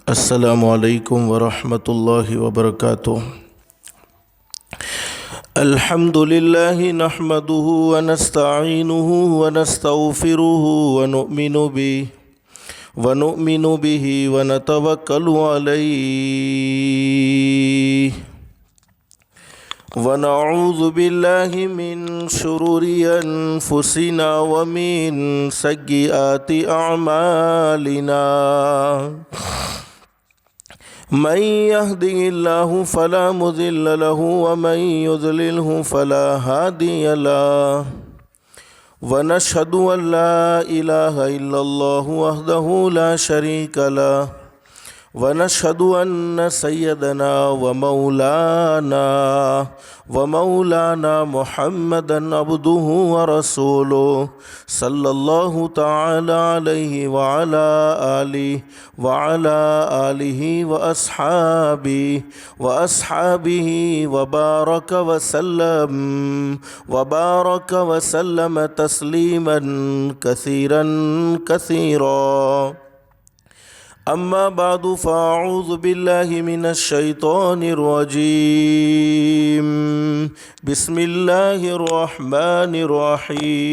السلام علیکم ورحمۃ اللہ وبرکاتہ۔ الحمد للہ نحمده ونستعینه ونستغفره ونؤمن به ونتوکل علیہ ونعوذ باللہ من شرور انفسنا ومن سیئات اعمالنا، من يهده الله فلا مضل له ومن يضلله فلا هادي له، ونشهد أن لا إله إلا الله وحده لا شريك له، ونشهد أن سيدنا ومولانا محمدا عبده ورسوله صلى الله تعالى عليه وعلى آله وأصحابه وبارك وسلم تسليما كثيرا اما بعد فاعوذ باللہ من الشیطان الرجیم، بسم اللہ الرحمن الرحیم،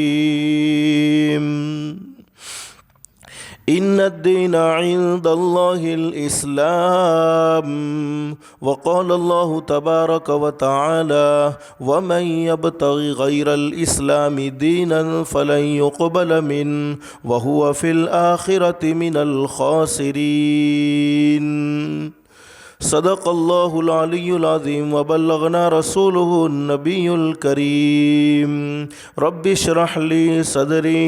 ان الدین عند اللہ الاسلام، وقال اللہ تبارک وتعالی ومن یبتغ غیر الاسلام دینا فلن يقبل منه وهو في الآخرة من الخاسرین۔ صدق اللہ العلی العظیم وبلغنا رسوله النبی الکریم۔ رب اشرح لی صدری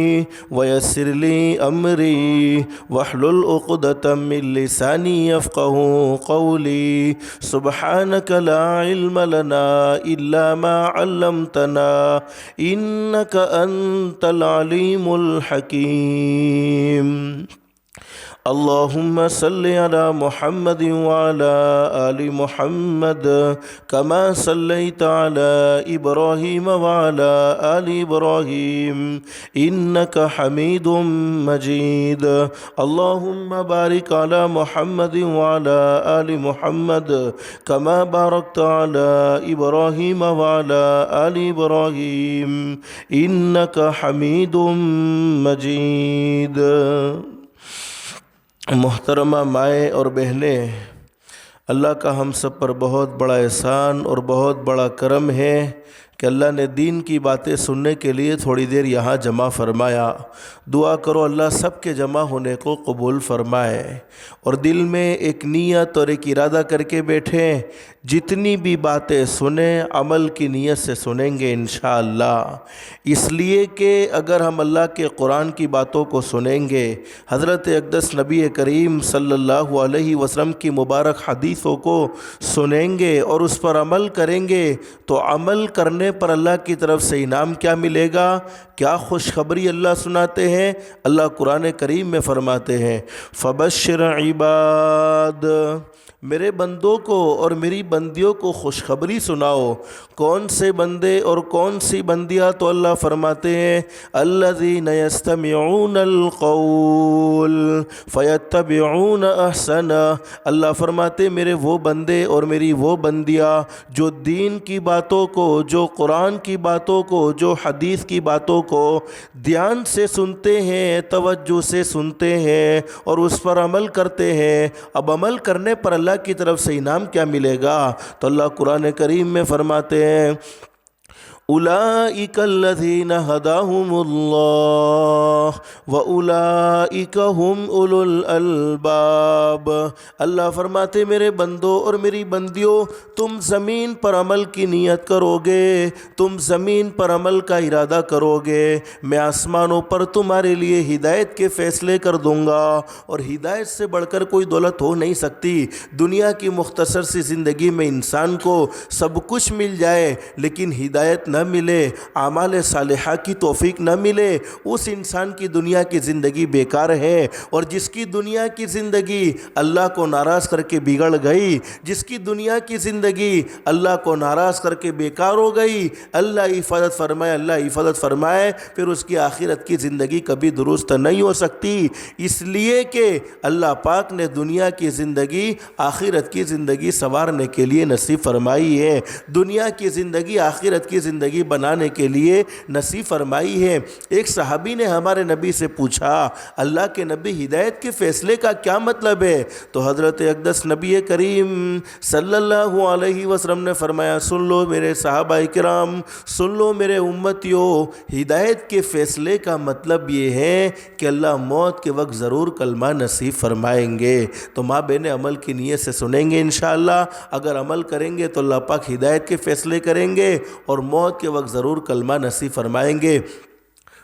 ویسر لی امری واحلل عقدۃ من لسانی یفقهوا قولی، سبحانک لا علم لنا الا ما علمتنا انک انت العلیم الحکیم۔ اللہم صل علی محمد وعلى آل محمد کما صلیت علی ابراہیم وعلى آل ابراہیم انک حمید مجید۔ اللہم بارک علی محمد وعلى آل محمد کما بارکت علی ابراہیم وعلى آل ابراہیم انک حمید مجید۔ محترمہ مائیں اور بہنیں، اللہ کا ہم سب پر بہت بڑا احسان اور بہت بڑا کرم ہے کہ اللہ نے دین کی باتیں سننے کے لیے تھوڑی دیر یہاں جمع فرمایا۔ دعا کرو اللہ سب کے جمع ہونے کو قبول فرمائے، اور دل میں ایک نیت اور ایک ارادہ کر کے بیٹھیں، جتنی بھی باتیں سنیں عمل کی نیت سے سنیں گے انشاءاللہ۔ اس لیے کہ اگر ہم اللہ کے قرآن کی باتوں کو سنیں گے، حضرت اقدس نبی کریم صلی اللہ علیہ وسلم کی مبارک حدیثوں کو سنیں گے اور اس پر عمل کریں گے، تو عمل کرنے پر اللہ کی طرف سے انعام کیا ملے گا؟ کیا خوشخبری اللہ سناتے ہیں؟ اللہ قرآن کریم میں فرماتے ہیں فبشر عباد، میرے بندوں کو اور میری بندیوں کو خوشخبری سناؤ۔ کون سے بندے اور کون سی بندیاں؟ تو اللہ فرماتے ہیں الذین یستمعون القول فیتبعون احسنہ، اللہ فرماتے میرے وہ بندے اور میری وہ بندیاں جو دین کی باتوں کو، جو قرآن کی باتوں کو، جو حدیث کی باتوں کو دھیان سے سنتے ہیں، توجہ سے سنتے ہیں اور اس پر عمل کرتے ہیں۔ اب عمل کرنے پر اللہ کی طرف سے انعام کیا ملے گا؟ تو اللہ قرآن کریم میں فرماتے ہیں اولئک الذین ھداھم اللہ واولئک ھم اولو الالباب، اللہ فرماتے میرے بندوں اور میری بندیوں، تم زمین پر عمل کی نیت کرو گے، تم زمین پر عمل کا ارادہ کرو گے، میں آسمانوں پر تمہارے لیے ہدایت کے فیصلے کر دوں گا، اور ہدایت سے بڑھ کر کوئی دولت ہو نہیں سکتی۔ دنیا کی مختصر سی زندگی میں انسان کو سب کچھ مل جائے لیکن ہدایت نہ ملے، اعمال صالحہ کی توفیق نہ ملے، اس انسان کی دنیا کی زندگی بیکار ہے۔ اور جس کی دنیا کی زندگی اللہ کو ناراض کر کے بگڑ گئی، جس کی دنیا کی زندگی اللہ کو ناراض کر کے بیکار ہو گئی، اللہ حفاظت فرمائے، اللہ حفاظت فرمائے، پھر اس کی آخرت کی زندگی کبھی درست نہیں ہو سکتی۔ اس لیے کہ اللہ پاک نے دنیا کی زندگی آخرت کی زندگی سنوارنے کے لیے نصیب فرمائی ہے، دنیا کی زندگی آخرت کی زندگی بنانے کے لیے نصیب فرمائی ہے۔ ایک صحابی نے ہمارے نبی سے پوچھا، اللہ کے نبی ہدایت کے فیصلے کا کیا مطلب ہے؟ تو حضرت اقدس نبی کریم صلی اللہ علیہ وسلم نے فرمایا، سن لو میرے صحابہ کرام، سن لو میرے امتیوں، ہدایت کے فیصلے کا مطلب یہ ہے کہ اللہ موت کے وقت ضرور کلمہ نصیب فرمائیں گے۔ تو ماں بہن عمل کی نیت سے سنیں گے انشاءاللہ، اگر عمل کریں گے تو اللہ پاک ہدایت کے فیصلے کریں گے اور موت کے وقت ضرور کلمہ نصیب فرمائیں گے۔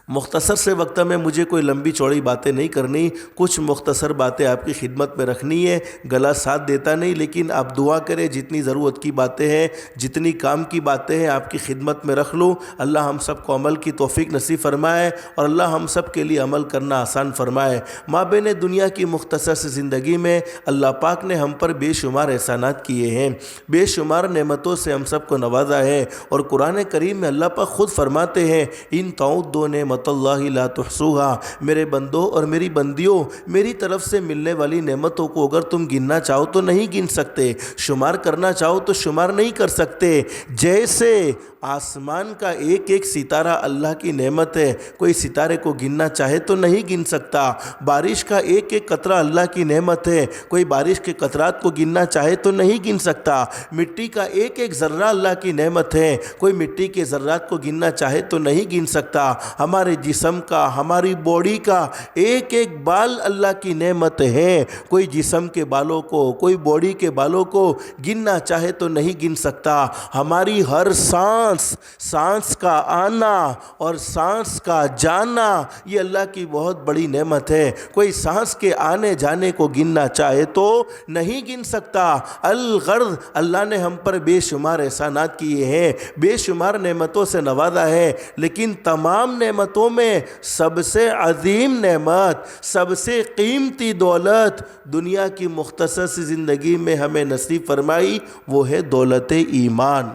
مختصر سے وقت میں مجھے کوئی لمبی چوڑی باتیں نہیں کرنی، کچھ مختصر باتیں آپ کی خدمت میں رکھنی ہے، گلا ساتھ دیتا نہیں، لیکن آپ دعا کریں، جتنی ضرورت کی باتیں ہیں، جتنی کام کی باتیں ہیں آپ کی خدمت میں رکھ لوں۔ اللہ ہم سب کو عمل کی توفیق نصیب فرمائے اور اللہ ہم سب کے لیے عمل کرنا آسان فرمائے۔ ماں بہن دنیا کی مختصر سی زندگی میں اللہ پاک نے ہم پر بے شمار احسانات کیے ہیں، بے شمار نعمتوں سے ہم سب کو نوازا ہے، اور قرآن کریم میں اللہ پاک خود فرماتے ہیں، ان تعدوا نعمت اللہ لا تحصوہا، میرے بندوں اور میری بندیوں، میری طرف سے ملنے والی نعمتوں کو اگر تم گننا چاہو تو نہیں گن سکتے، شمار کرنا چاہو تو شمار نہیں کر سکتے۔ جیسے آسمان کا ایک ایک ستارہ اللہ کی نعمت ہے، کوئی ستارے کو گننا چاہے تو نہیں گن سکتا۔ بارش کا ایک ایک قطرہ اللہ کی نعمت ہے، کوئی بارش کے قطرات کو گننا چاہے تو نہیں گن سکتا۔ مٹی کا ایک ایک ذرہ اللہ کی نعمت ہے، کوئی مٹی کے ذرات کو گننا چاہے تو نہیں گن سکتا۔ ہمارے جسم کا، ہماری باڈی کا ایک ایک بال اللہ کی نعمت ہے، کوئی جسم کے بالوں کو، کوئی باڈی کے بالوں کو گننا چاہے تو نہیں گن سکتا۔ ہماری ہر سانس کا آنا اور سانس کا جانا یہ اللہ کی بہت بڑی نعمت ہے، کوئی سانس کے آنے جانے کو گننا چاہے تو نہیں گن سکتا۔ الغرض اللہ نے ہم پر بے شمار احسانات کیے ہیں، بے شمار نعمتوں سے نوازا ہے، لیکن تمام نعمتوں میں سب سے عظیم نعمت، سب سے قیمتی دولت دنیا کی مختصر سی زندگی میں ہمیں نصیب فرمائی، وہ ہے دولت ایمان۔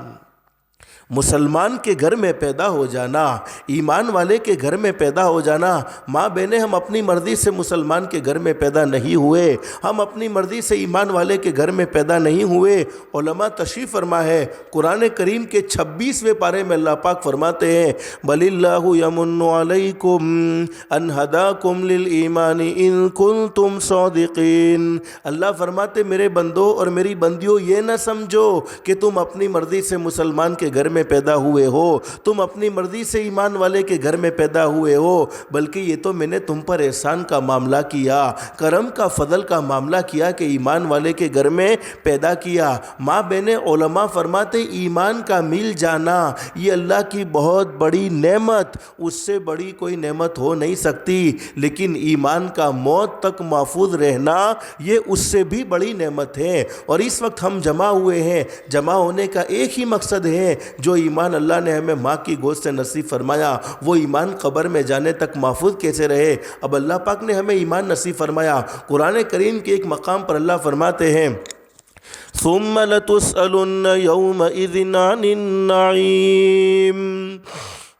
مسلمان کے گھر میں پیدا ہو جانا، ایمان والے کے گھر میں پیدا ہو جانا۔ ماں بہنیں، ہم اپنی مرضی سے مسلمان کے گھر میں پیدا نہیں ہوئے، ہم اپنی مرضی سے ایمان والے کے گھر میں پیدا نہیں ہوئے۔ علماء تشریف فرما ہے، قرآن کریم کے 26ویں پارے میں اللہ پاک فرماتے ہیں، بَلِ اللَّهُ يَمُنُّ عَلَيْكُمْ أَنْ هَدَاكُمْ لِلْإِيمَانِ إِن كُنتُمْ صَادِقِينَ۔ اللہ فرماتے میرے بندوں اور میری بندیوں، یہ نہ سمجھو کہ تم اپنی مرضی سے مسلمان کے گھر میں پیدا ہوئے ہو، تم اپنی مرضی سے ایمان والے کے گھر میں پیدا ہوئے ہو، بلکہ یہ تو میں نے تم پر احسان کا معاملہ کیا، کرم کا، فضل کا معاملہ کیا کہ ایمان والے کے گھر میں پیدا کیا۔ ماں بہنیں، علماء فرماتے ایمان کا مل جانا یہ اللہ کی بہت بڑی نعمت، اس سے بڑی کوئی نعمت ہو نہیں سکتی، لیکن ایمان کا موت تک محفوظ رہنا یہ اس سے بھی بڑی نعمت ہے۔ اور اس وقت ہم جمع ہوئے ہیں، جمع ہونے کا ایک ہی مقصد ہے، جو ایمان اللہ نے ہمیں ماں کی گود سے نصیب فرمایا وہ ایمان قبر میں جانے تک محفوظ کیسے رہے۔ اب اللہ پاک نے ہمیں ایمان نصیب فرمایا، قرآن کریم کے ایک مقام پر اللہ فرماتے ہیں، ثُمَّ لَتُسْأَلُنَّ يَوْمَئِذٍ عَنِ النَّعِيمِ۔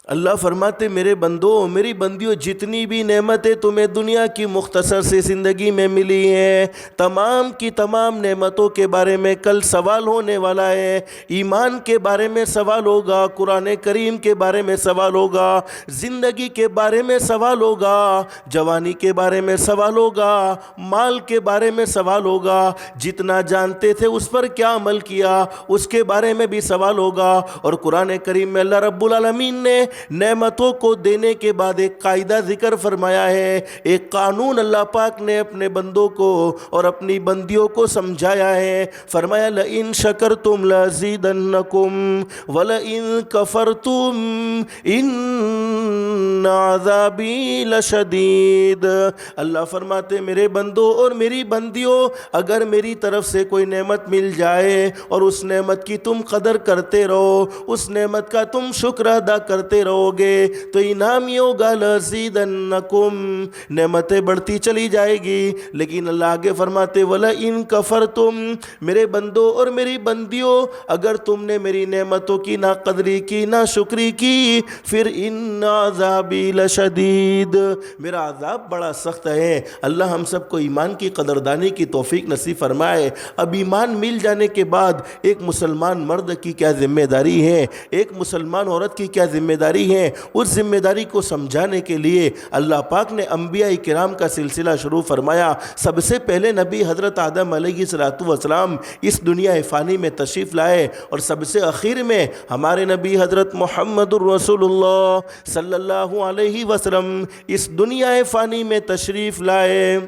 اللہ فرماتے میرے بندوں میری بندیوں، جتنی بھی نعمتیں تمہیں دنیا کی مختصر سی زندگی میں ملی ہیں، تمام کی تمام نعمتوں کے بارے میں کل سوال ہونے والا ہے۔ ایمان کے بارے میں سوال ہوگا، قرآن کریم کے بارے میں سوال ہوگا، زندگی کے بارے میں سوال ہوگا، جوانی کے بارے میں سوال ہوگا، مال کے بارے میں سوال ہوگا، جتنا جانتے تھے اس پر کیا عمل کیا اس کے بارے میں بھی سوال ہوگا۔ اور قرآن کریم میں اللہ رب العالمین نے نعمتوں کو دینے کے بعد ایک قاعدہ ذکر فرمایا ہے، ایک قانون اللہ پاک نے اپنے بندوں کو اور اپنی بندیوں کو سمجھایا ہے۔ فرمایا لَإِن شَكَرْتُمْ لَأَزِيدَنَّكُمْ وَلَئِن كَفَرْتُمْ إِنَّ ان عذابی لشدید۔ اللہ فرماتے میرے بندوں اور میری بندیوں، اگر میری طرف سے کوئی نعمت مل جائے اور اس نعمت کی تم قدر کرتے رہو، اس نعمت کا تم شکر ادا کرتے رہو گے تو انعام یہ ہوگا لَأَزِيدَنَّكُمْ، نعمتیں بڑھتی چلی جائے گی۔ لیکن اللہ آگے فرماتے وَلَئِن كَفَرْتُمْ، میرے بندوں اور میری بندیوں اگر تم نے میری نعمتوں کی نہ قدری کی نہ شکری کی، پھر ان عذابی لشدید، میرا عذاب بڑا سخت ہے۔ اللہ ہم سب کو ایمان کی قدردانی کی توفیق نصیب فرمائے۔ اب ایمان مل جانے کے بعد ایک مسلمان مرد کی کیا ذمہ داری ہے، ایک مسلمان عورت کی کیا ذمہ داری ہے، اس ذمہ داری کو سمجھانے کے لیے اللہ پاک نے انبیاء کرام کا سلسلہ شروع فرمایا۔ سب سے پہلے نبی حضرت آدم علیہ السلام اس دنیا فانی میں تشریف لائے، اور سب سے اخیر میں ہمارے نبی حضرت محمد الرسول اللہ صلی اللہ علیہ وسلم اس دنیا فانی میں تشریف لائے۔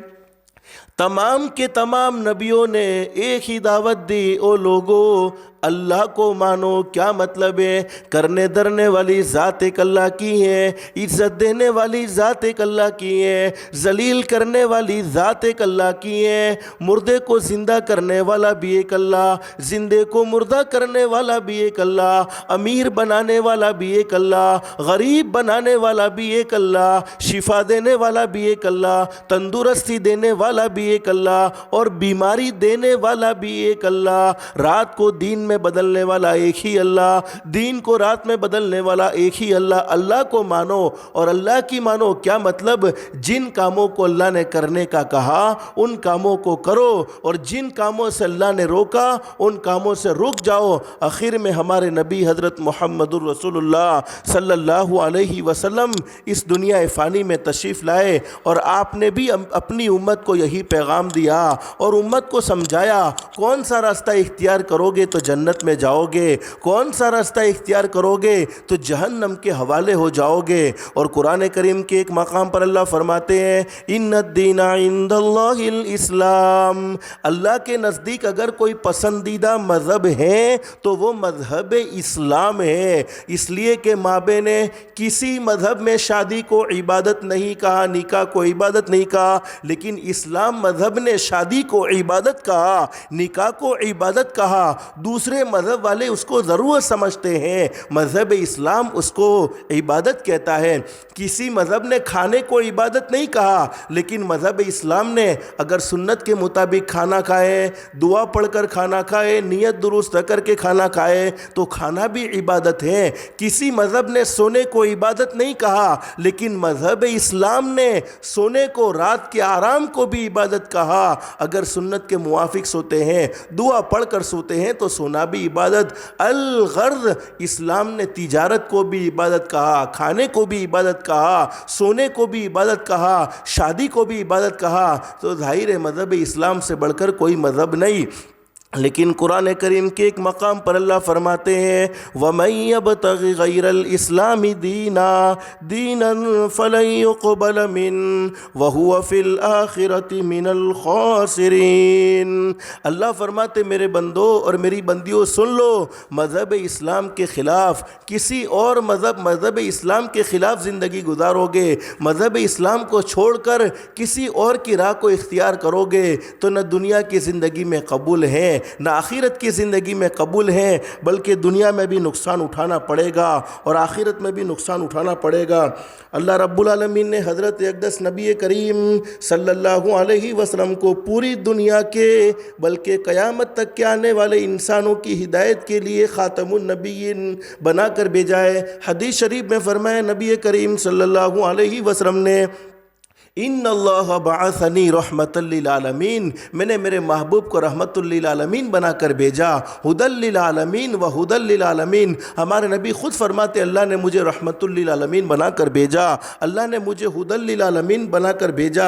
تمام کے تمام نبیوں نے ایک ہی دعوت دی، او لوگو اللہ کو مانو۔ کیا مطلب ہے؟ کرنے درنے والی ذات ایک اللہ کی ہے، عزت دینے والی ذات ایک اللہ کی ہے، ذلیل کرنے والی ذات ایک اللہ کی ہے، مردے کو زندہ کرنے والا بھی ایک اللہ، زندے کو مردہ کرنے والا بھی ایک اللہ، امیر بنانے والا بھی ایک اللہ، غریب بنانے والا بھی ایک اللہ، شفا دینے والا بھی ایک اللہ، تندرستی دینے والا بھی ایک اللہ، اور بیماری دینے والا بھی ایک اللہ، رات کو دین میں بدلنے والا ایک ہی اللہ، دین کو رات میں بدلنے والا ایک ہی اللہ۔ اللہ کو مانو اور اللہ کی مانو۔ کیا مطلب؟ جن کاموں کو اللہ نے کرنے کا کہا ان کاموں کو کرو، اور جن کاموں سے اللہ نے روکا ان کاموں سے رک جاؤ۔ آخر میں ہمارے نبی حضرت محمد الرسول اللہ صلی اللہ علیہ وسلم اس دنیا فانی میں تشریف لائے، اور آپ نے بھی اپنی امت کو یہی پیغام دیا اور امت کو سمجھایا کون سا راستہ اختیار کرو گے تو جنت میں جاؤ گے، کون سا راستہ اختیار کرو گے تو جہنم کے حوالے ہو جاؤ گے۔ اور قرآن کریم کے ایک مقام پر اللہ فرماتے ہیں ان الدین عند اللہ الاسلام، اللہ کے نزدیک اگر کوئی پسندیدہ مذہب ہے تو وہ مذہب اسلام ہے، اس لیے کہ مابین نے کسی مذہب میں شادی کو عبادت نہیں کہا، نکاح کو عبادت نہیں کہا، لیکن اسلام مذہب نے شادی کو عبادت کہا، نکاح کو عبادت کہا۔ دوسرے مذہب والے اس کو ضرورت سمجھتے ہیں، مذہب اسلام اس کو عبادت کہتا ہے۔ کسی مذہب نے کھانے کو عبادت نہیں کہا، لیکن مذہب اسلام نے اگر سنت کے مطابق کھانا کھائے، دعا پڑھ کر کھانا کھائے، نیت درست کر کے کھانا کھائے تو کھانا بھی عبادت ہے۔ کسی مذہب نے سونے کو عبادت نہیں کہا، لیکن مذہب اسلام نے سونے کو، رات کے آرام کو بھی عبادت کہا۔ اگر سنت کے موافق سوتے ہیں، دعا پڑھ کر سوتے ہیں تو سونا بھی عبادت۔ الغرض اسلام نے تجارت کو بھی عبادت کہا، کھانے کو بھی عبادت کہا، سونے کو بھی عبادت کہا، شادی کو بھی عبادت کہا۔ تو ظاہر ہے مذہب اسلام سے بڑھ کر کوئی مذہب نہیں۔ لیکن قرآن کریم کے ایک مقام پر اللہ فرماتے ہیں وَمَن يَبْتَغِ غَيْرَ الْإِسْلَامِ دِينًا فَلَن يُقْبَلَ مِنْهُ وَهُوَ فِي الْآخِرَةِ مِنَ الْخَاسِرِينَ۔ اللہ فرماتے میرے بندوں اور میری بندیوں سن لو، مذہب اسلام کے خلاف کسی اور مذہب اسلام کے خلاف زندگی گزارو گے، مذہب اسلام کو چھوڑ کر کسی اور کی راہ کو اختیار کرو گے تو نہ دنیا کی زندگی میں قبول ہے نہ آخرت کی زندگی میں قبول ہیں، بلکہ دنیا میں بھی نقصان اٹھانا پڑے گا اور آخرت میں بھی نقصان اٹھانا پڑے گا۔ اللہ رب العالمین نے حضرت اقدس نبی کریم صلی اللہ علیہ وسلم کو پوری دنیا کے بلکہ قیامت تک کے آنے والے انسانوں کی ہدایت کے لیے خاتم النبیین بنا کر بھیجا ہے۔ حدیث شریف میں فرمایا نبی کریم صلی اللہ علیہ وسلم نے ان اللہ بعثنی رحمت للعالمین، میں نے میرے محبوب کو رحمت للعالمین بنا کر بھیجا، ہدی للعالمین و ہدی للعالمین۔ ہمارے نبی خود فرماتے اللہ نے مجھے رحمت للعالمین بنا کر بھیجا، اللہ نے مجھے ہدی للعالمین بنا کر بھیجا۔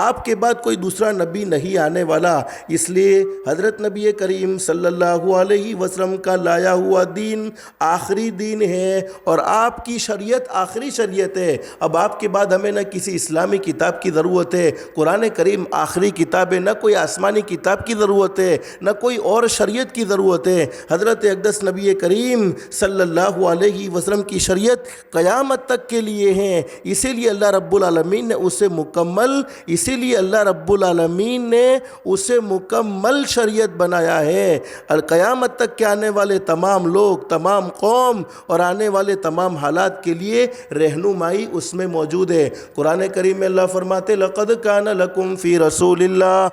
آپ کے بعد کوئی دوسرا نبی نہیں آنے والا، اس لیے حضرت نبی کریم صلی اللہ علیہ وسلم کا لایا ہوا دین آخری دین ہے اور آپ کی شریعت آخری شریعت ہے۔ اب آپ کے بعد ہمیں نہ کسی اسلامی کتاب کتاب کی ضرورت ہے. قرآن کریم آخری کتاب ہے, نہ کوئی آسمانی کتاب کی ضرورت ہے, نہ کوئی اور شریعت کی ضرورت ہے. حضرت اقدس نبی کریم صلی اللہ علیہ وسلم کی شریعت قیامت تک کے لیے ہیں. اسی لیے اللہ رب العالمین نے اسے مکمل شریعت بنایا ہے. قیامت تک کے آنے والے تمام لوگ, تمام قوم اور آنے والے تمام حالات کے لیے رہنمائی اس میں موجود ہے. قرآن کریم میں اللہ فرماتے لقد کان لکم فی رسول اللہ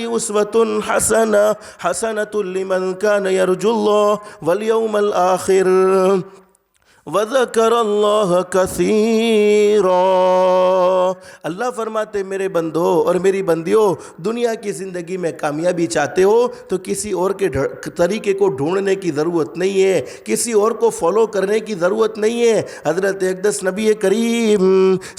اسوۃ حسنۃ لمن کان یرجو اللہ والیوم الآخر وَذَكَرَ اللَّهَ كَثِيرًا. اللہ فرماتے میرے بندوں اور میری بندیوں, دنیا کی زندگی میں کامیابی چاہتے ہو تو کسی اور کے طریقے کو ڈھونڈنے کی ضرورت نہیں ہے, کسی اور کو فالو کرنے کی ضرورت نہیں ہے. حضرت اقدس نبی کریم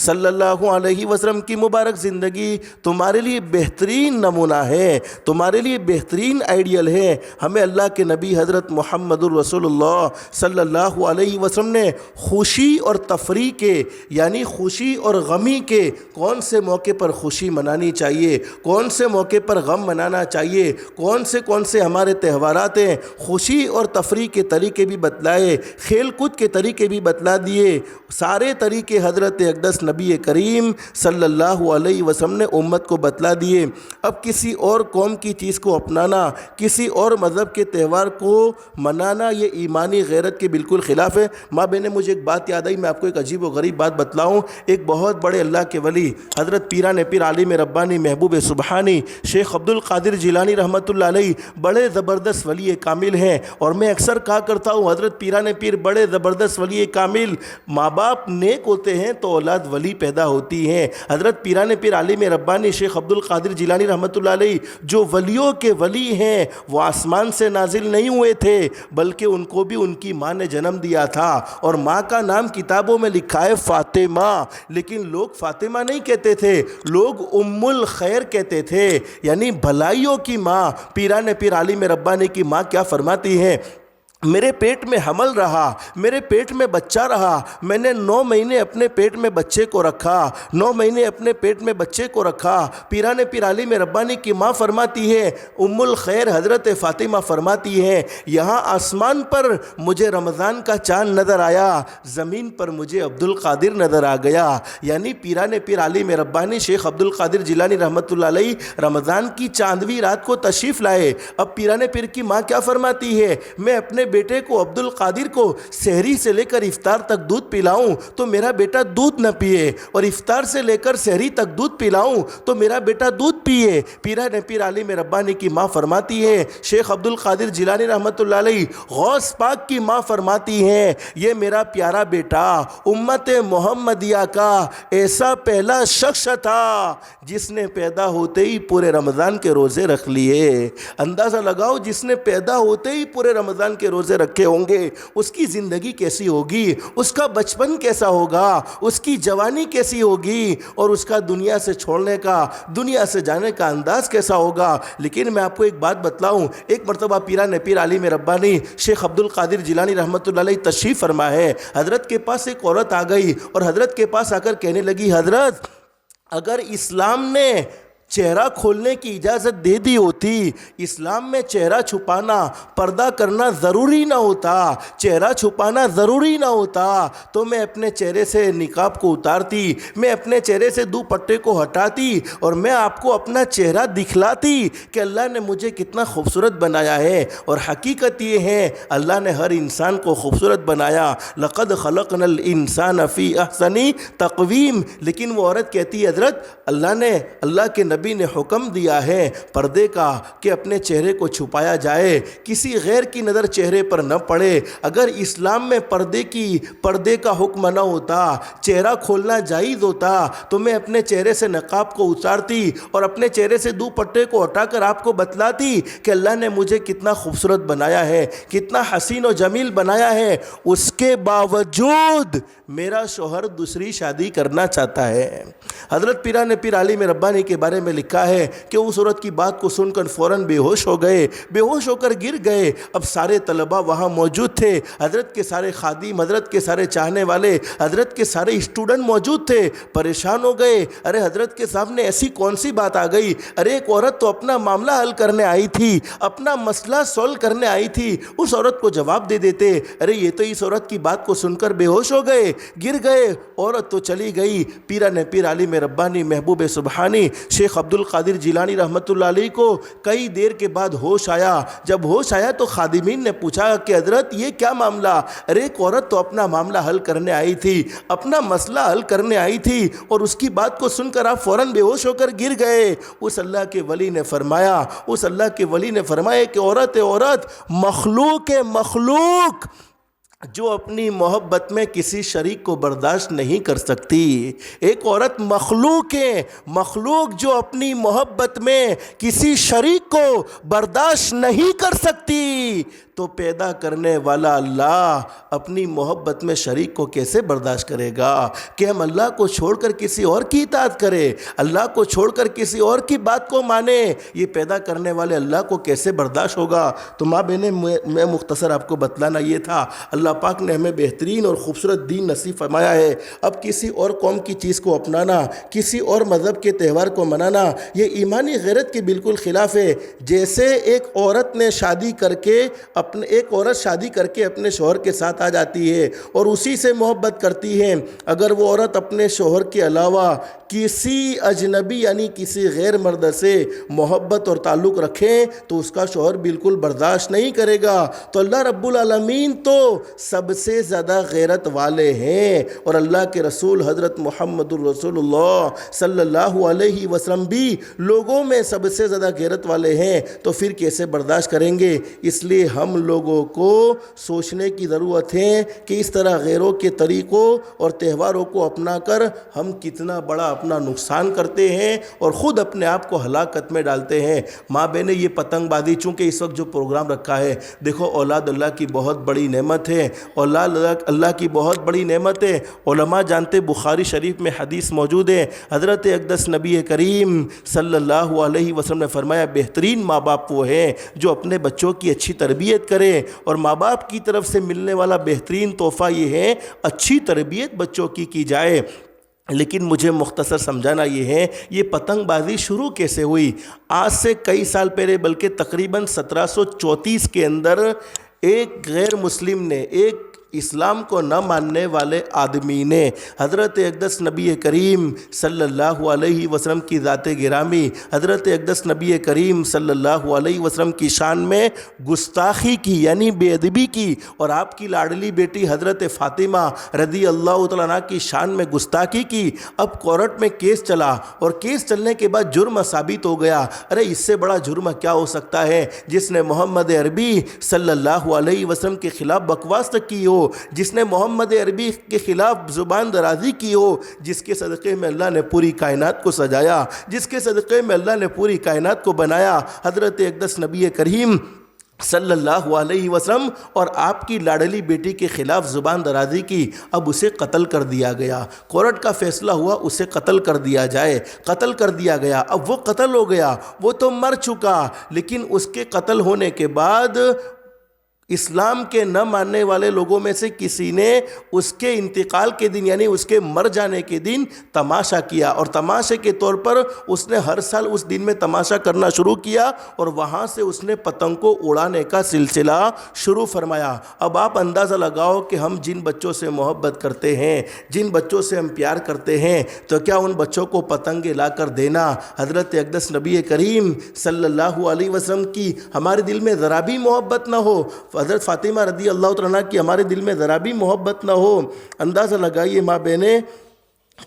صلی اللہ علیہ وسلم کی مبارک زندگی تمہارے لیے بہترین نمونہ ہے, تمہارے لیے بہترین آئیڈیل ہے. ہمیں اللہ کے نبی حضرت محمد الرسول اللہ صلی اللہ علیہ وسلم نے خوشی اور تفریح کے یعنی خوشی اور غمی کے کون سے موقع پر خوشی منانی چاہیے, کون سے موقع پر غم منانا چاہیے, کون سے ہمارے تہوارات ہیں, خوشی اور تفریح کے طریقے بھی بتلائے, کھیل کود کے طریقے بھی بتلا دیے. سارے طریقے حضرت اقدس نبی کریم صلی اللہ علیہ وسلم نے امت کو بتلا دیے. اب کسی اور قوم کی چیز کو اپنانا, کسی اور مذہب کے تہوار کو منانا, یہ ایمانی غیرت کے بالکل خلاف ہے. ماں بہنیں, مجھے ایک بات یاد آئی, میں آپ کو ایک عجیب و غریب بات بتلاؤں. ایک بہت بڑے اللہ کے ولی حضرت پیران پیر عالم ربانی محبوب سبحانی شیخ عبد القادر جیلانی رحمۃ اللہ علیہ بڑے زبردست ولی کامل ہیں. اور میں اکثر کہا کرتا ہوں حضرت پیران پیر بڑے زبردست ولی کامل. ماں باپ نیک ہوتے ہیں تو اولاد ولی پیدا ہوتی ہیں. حضرت پیران پیر عالم ربانی شیخ عبد القادر جیلانی رحمۃ اللہ علیہ جو ولیوں کے ولی ہیں, وہ آسمان سے نازل نہیں ہوئے تھے, بلکہ ان کو بھی ان کی ماں نے جنم دیا تھا. اور ماں کا نام کتابوں میں لکھا ہے فاطمہ, لیکن لوگ فاطمہ نہیں کہتے تھے, لوگ ام الخیر کہتے تھے, یعنی بھلائیوں کی ماں. پیران پیر عالم ربانی کی ماں کیا فرماتی ہیں, میرے پیٹ میں حمل رہا, میرے پیٹ میں بچہ رہا, میں نے 9 مہینے اپنے پیٹ میں بچے کو رکھا, 9 مہینے اپنے پیٹ میں بچے کو رکھا. پیران پیر عالم ربانی کی ماں فرماتی ہے, ام الخیر حضرت فاطمہ فرماتی ہے, یہاں آسمان پر مجھے رمضان کا چاند نظر آیا, زمین پر مجھے عبد القادر نظر آ گیا. یعنی پیران پیر عالم ربانی شیخ عبد القادر جیلانی رحمۃ اللہ علیہ رمضان کی چاندوی رات کو تشریف لائے. اب پیران پیر کی ماں کیا فرماتی ہے, میں اپنے بیٹے کو عبد القادر کو سحری سے لے کر افطار تک دودھ پلاؤں تو میرا بیٹا دودھ نہ پیے, اور افطار سے لے کر سحری تک دودھ پلاؤں تو میرا بیٹا دودھ پیے. پیران پیر عالم ربانی کی ماں فرماتی ہے, شیخ عبد القادر جیلانی رحمۃ اللہ علیہ غوث پاک کی ماں فرماتی ہیں, یہ میرا پیارا بیٹا امت محمدیہ کا ایسا پہلا شخص تھا جس نے پیدا ہوتے ہی پورے رمضان کے روزے رکھ لیے. اندازہ لگاؤ, جس نے پیدا ہوتے ہی پورے رمضان کے روزے رکھے ہوں گے, اس کی زندگی کیسی ہوگی, اس کا بچپن کیسا ہوگا, اس کی جوانی کیسی ہوگی, اور اس کا دنیا سے چھوڑنے کا, دنیا سے جانے کا انداز کیسا ہوگا. لیکن میں آپ کو ایک بات بتلاؤں, ایک مرتبہ پیران پیر عالم ربانی شیخ عبد القادر جیلانی رحمۃ اللہ علیہ تشریف فرما ہے. حضرت کے پاس ایک عورت آ گئی اور حضرت کے پاس آ کر کہنے لگی, حضرت اگر اسلام نے چہرہ کھولنے کی اجازت دے دی ہوتی, اسلام میں چہرہ چھپانا, پردہ کرنا ضروری نہ ہوتا, چہرہ چھپانا ضروری نہ ہوتا, تو میں اپنے چہرے سے نقاب کو اتارتی, میں اپنے چہرے سے دوپٹے کو ہٹاتی, اور میں آپ کو اپنا چہرہ دکھلاتی کہ اللہ نے مجھے کتنا خوبصورت بنایا ہے. اور حقیقت یہ ہے, اللہ نے ہر انسان کو خوبصورت بنایا, لقد خلقنا الانسان فی احسن تقویم. لیکن وہ عورت کہتی ہے, حضرت اللہ کے نبی نے حکم دیا ہے پردے کا کہ اپنے چہرے کو چھپایا جائے, کسی غیر کی نظر چہرے پر نہ پڑے. اگر اسلام میں پردے کا حکم نہ ہوتا, چہرہ کھولنا جائز ہوتا, تو میں اپنے چہرے سے نقاب کو اتارتی اور اپنے چہرے سے دوپٹے کو ہٹا کر آپ کو بتلاتی کہ اللہ نے مجھے کتنا خوبصورت بنایا ہے, کتنا حسین و جمیل بنایا ہے. اس کے باوجود میرا شوہر دوسری شادی کرنا چاہتا ہے. حضرت پیران پیر عالم ربانی کے بارے میں میں لکھا ہے کہ اس عورت کی بات کو سن کر فوراً بے ہوش ہو گئے، بے ہوش ہو کر گر گئے۔ اب سارے طلباء وہاں موجود تھے، حضرت کے سارے خادم، حضرت کے سارے چاہنے والے، حضرت کے سارے اسٹوڈنٹ موجود تھے، پریشان ہو گئے۔ ارے حضرت کے سامنے ایسی کون سی بات آ گئی؟ ارے ایک عورت تو اپنا معاملہ حل کرنے آئی تھی، اپنا مسئلہ سولو کرنے آئی تھی، اس عورت کو جواب دے دیتے۔ ارے یہ تو اس عورت کی بات کو سن کر بے ہوش ہو گئے، گر گئے، عورت تو چلی گئی۔ پیران پیر عالم ربانی محبوب سبحانی شیخ عبد القادر جیلانی رحمۃ اللہ علیہ کو کئی دیر کے بعد ہوش آیا۔ جب ہوش آیا تو خادمین نے پوچھا کہ حضرت یہ کیا معاملہ؟ ارے ایک عورت تو اپنا معاملہ حل کرنے آئی تھی، اپنا مسئلہ حل کرنے آئی تھی، اور اس کی بات کو سن کر آپ فوراً بے ہوش ہو کر گر گئے۔ اس اللہ کے ولی نے فرمایا کہ عورت مخلوق جو اپنی محبت میں کسی شریک کو برداشت نہیں کر سکتی، ایک عورت مخلوق جو اپنی محبت میں کسی شریک کو برداشت نہیں کر سکتی، تو پیدا کرنے والا اللہ اپنی محبت میں شریک کو کیسے برداشت کرے گا کہ ہم اللہ کو چھوڑ کر کسی اور کی اطاعت کریں، اللہ کو چھوڑ کر کسی اور کی بات کو مانیں؟ یہ پیدا کرنے والے اللہ کو کیسے برداشت ہوگا؟ تو ماں بہنیں، میں مختصر آپ کو بتلانا یہ تھا۔ اللہ پاک نے ہمیں بہترین اور خوبصورت دین نصیب فرمایا ہے۔ اب کسی اور قوم کی چیز کو اپنانا، کسی اور مذہب کے تہوار کو منانا، یہ ایمانی غیرت کے بالکل خلاف ہے۔ جیسے ایک عورت شادی کر کے اپنے شوہر کے ساتھ آ جاتی ہے اور اسی سے محبت کرتی ہے، اگر وہ عورت اپنے شوہر کے علاوہ کسی اجنبی یعنی کسی غیر مرد سے محبت اور تعلق رکھیں تو اس کا شوہر بالکل برداشت نہیں کرے گا۔ تو اللہ رب العالمین تو سب سے زیادہ غیرت والے ہیں، اور اللہ کے رسول حضرت محمد الرسول اللہ صلی اللہ علیہ وسلم بھی لوگوں میں سب سے زیادہ غیرت والے ہیں، تو پھر کیسے برداشت کریں گے؟ اس لیے ہم لوگوں کو سوچنے کی ضرورت ہے کہ اس طرح غیروں کے طریقوں اور تہواروں کو اپنا کر ہم کتنا بڑا اپنا نقصان کرتے ہیں اور خود اپنے آپ کو ہلاکت میں ڈالتے ہیں۔ ماں بہنیں، یہ پتنگ بازی چونکہ اس وقت جو پروگرام رکھا ہے، دیکھو اولاد اللہ کی بہت بڑی نعمت ہے، اولاد اللہ کی بہت بڑی نعمت ہے۔ علماء جانتے، بخاری شریف میں حدیث موجود ہے، حضرت اقدس نبی کریم صلی اللہ علیہ وسلم نے فرمایا، بہترین ماں باپ وہ ہیں جو اپنے بچوں کی اچھی تربیت کریں، اور ماں باپ کی طرف سے ملنے والا بہترین تحفہ یہ ہے اچھی تربیت بچوں کی جائے۔ لیکن مجھے مختصر سمجھانا یہ ہے، یہ پتنگ بازی شروع کیسے ہوئی؟ آج سے کئی سال پہلے، بلکہ تقریباً 1734 کے اندر ایک غیر مسلم نے، ایک اسلام کو نہ ماننے والے آدمی نے حضرت اقدس نبی کریم صلی اللہ علیہ وسلم کی ذات گرامی، حضرت اقدس نبی کریم صلی اللہ علیہ وسلم کی شان میں گستاخی کی، یعنی بے ادبی کی، اور آپ کی لاڈلی بیٹی حضرت فاطمہ رضی اللہ تعالیٰ عنہ کی شان میں گستاخی کی۔ اب کورٹ میں کیس چلا، اور کیس چلنے کے بعد جرم ثابت ہو گیا۔ ارے اس سے بڑا جرم کیا ہو سکتا ہے؟ جس نے محمد عربی صلی اللہ علیہ وسلم کے خلاف بکواس تک کی ہو، جس نے محمد عربی کے خلاف زبان درازی کی ہو، جس کے صدقے میں اللہ نے پوری کائنات کو سجایا، جس کے صدقے میں اللہ نے پوری کائنات کو بنایا، حضرت اقدس نبی کریم صلی اللہ علیہ وسلم، اور آپ کی لاڈلی بیٹی کے خلاف زبان درازی کی، اب اسے قتل کر دیا گیا۔ کورٹ کا فیصلہ ہوا اسے قتل کر دیا جائے، قتل کر دیا گیا۔ اب وہ قتل ہو گیا، وہ تو مر چکا، لیکن اس کے قتل ہونے کے بعد اسلام کے نہ ماننے والے لوگوں میں سے کسی نے اس کے انتقال کے دن، یعنی اس کے مر جانے کے دن تماشا کیا، اور تماشے کے طور پر اس نے ہر سال اس دن میں تماشا کرنا شروع کیا، اور وہاں سے اس نے پتنگ کو اڑانے کا سلسلہ شروع فرمایا۔ اب آپ اندازہ لگاؤ کہ ہم جن بچوں سے محبت کرتے ہیں، جن بچوں سے ہم پیار کرتے ہیں، تو کیا ان بچوں کو پتنگیں لا کر دینا حضرت اقدس نبی کریم صلی اللہ علیہ وسلم کی ہمارے دل میں ذرا بھی محبت نہ ہو، حضرت فاطمہ رضی اللہ تعالیٰ عنہ کی ہمارے دل میں ذرا بھی محبت نہ ہو؟ اندازہ لگائیے ماں بہنیں،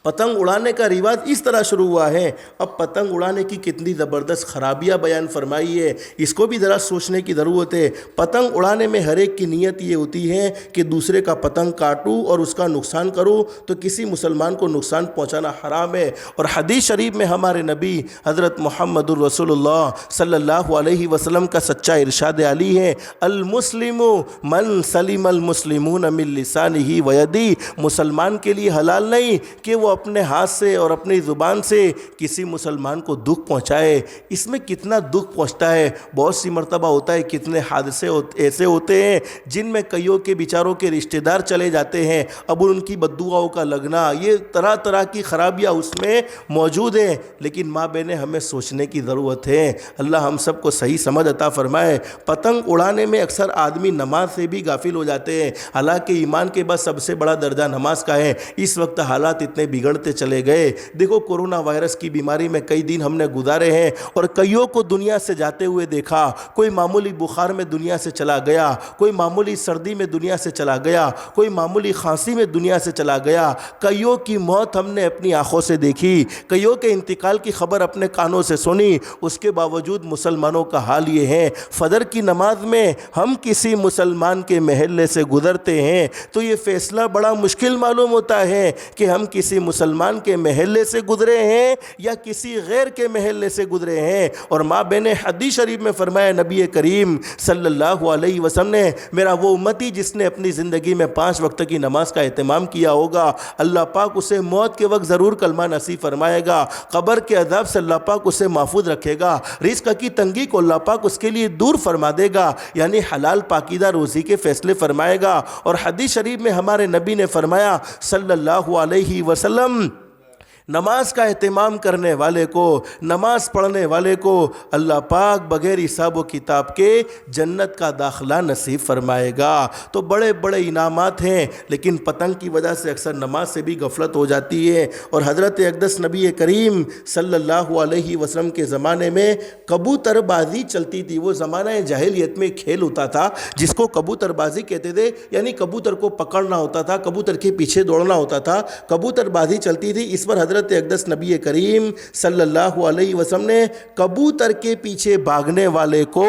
پتنگ اڑانے کا رواج اس طرح شروع ہوا ہے۔ اب پتنگ اڑانے کی کتنی زبردست خرابیاں بیان فرمائی ہے، اس کو بھی ذرا سوچنے کی ضرورت ہے۔ پتنگ اڑانے میں ہر ایک کی نیت یہ ہوتی ہے کہ دوسرے کا پتنگ کاٹوں اور اس کا نقصان کروں، تو کسی مسلمان کو نقصان پہنچانا حرام ہے۔ اور حدیث شریف میں ہمارے نبی حضرت محمد الرسول اللہ صلی اللہ علیہ وسلم کا سچا ارشاد علی ہے، المسلم من سلم المسلمون من لسانہ و یدہ، مسلمان کے لیے حلال نہیں کہ وہ اپنے ہاتھ سے اور اپنی زبان سے کسی مسلمان کو دکھ پہنچائے، اس میں کتنا دکھ پہنچتا ہے۔ بہت سی مرتبہ ہوتا ہے کتنے حادثے ایسے ہوتے ہیں جن میں کئیوں کے بیچاروں کے رشتہ دار چلے جاتے ہیں، اب ان کی بددعاؤں کا لگنا، یہ طرح طرح کی خرابیاں اس میں موجود ہیں، لیکن ماں بہنیں ہمیں سوچنے کی ضرورت ہے۔ اللہ ہم سب کو صحیح سمجھ عطا فرمائے۔ پتنگ اڑانے میں اکثر آدمی نماز سے بھی غافل ہو جاتے ہیں، حالانکہ ایمان کے بعد سب سے بڑا درجہ نماز کا ہے۔ اس وقت حالات اتنے بگڑتے چلے گئے، دیکھو کورونا وائرس کی بیماری میں کئی دن ہم نے گزارے ہیں اور کئیوں کو دنیا سے جاتے ہوئے دیکھا، کوئی معمولی بخار میں دنیا سے چلا گیا، کوئی معمولی سردی میں دنیا سے چلا گیا، کوئی معمولی کھانسی میں دنیا سے چلا گیا، کئیوں کی موت ہم نے اپنی آنکھوں سے دیکھی، کئیوں کے انتقال کی خبر اپنے کانوں سے سنی۔ اس کے باوجود مسلمانوں کا حال یہ ہے، فجر کی نماز میں ہم کسی مسلمان کے محلے سے گزرتے ہیں تو یہ فیصلہ بڑا مشکل معلوم ہوتا ہے کہ ہم کسی مسلمان کے محلے سے گزرے ہیں یا کسی غیر کے محلے سے گزرے ہیں۔ اور ماں بہن حدیث شریف میں فرمایا نبی کریم صلی اللہ علیہ وسلم نے، میرا وہ امتی جس نے اپنی زندگی میں 5 وقت کی نماز کا اہتمام کیا ہوگا، اللہ پاک اسے موت کے وقت ضرور کلمہ نصیب فرمائے گا، قبر کے عذاب سے اللہ پاک اسے محفوظ رکھے گا، رزق کی تنگی کو اللہ پاک اس کے لیے دور فرما دے گا، یعنی حلال پاکیزہ روزی کے فیصلے فرمائے گا۔ اور حدیث شریف میں ہمارے نبی نے فرمایا صلی اللہ علیہ وسلم، نماز کا اہتمام کرنے والے کو، نماز پڑھنے والے کو اللہ پاک بغیر حساب و کتاب کے جنت کا داخلہ نصیب فرمائے گا۔ تو بڑے بڑے انعامات ہیں، لیکن پتنگ کی وجہ سے اکثر نماز سے بھی غفلت ہو جاتی ہے۔ اور حضرت اقدس نبی کریم صلی اللہ علیہ وسلم کے زمانے میں کبوتر بازی چلتی تھی۔ وہ زمانہ جاہلیت میں کھیل ہوتا تھا جس کو کبوتر بازی کہتے تھے، یعنی کبوتر کو پکڑنا ہوتا تھا، کبوتر کے پیچھے دوڑنا ہوتا تھا، کبوتر بازی چلتی تھی۔ اس پر حضرت اقدس نبی کریم صلی اللہ علیہ وسلم نے کبوتر کے پیچھے بھاگنے والے کو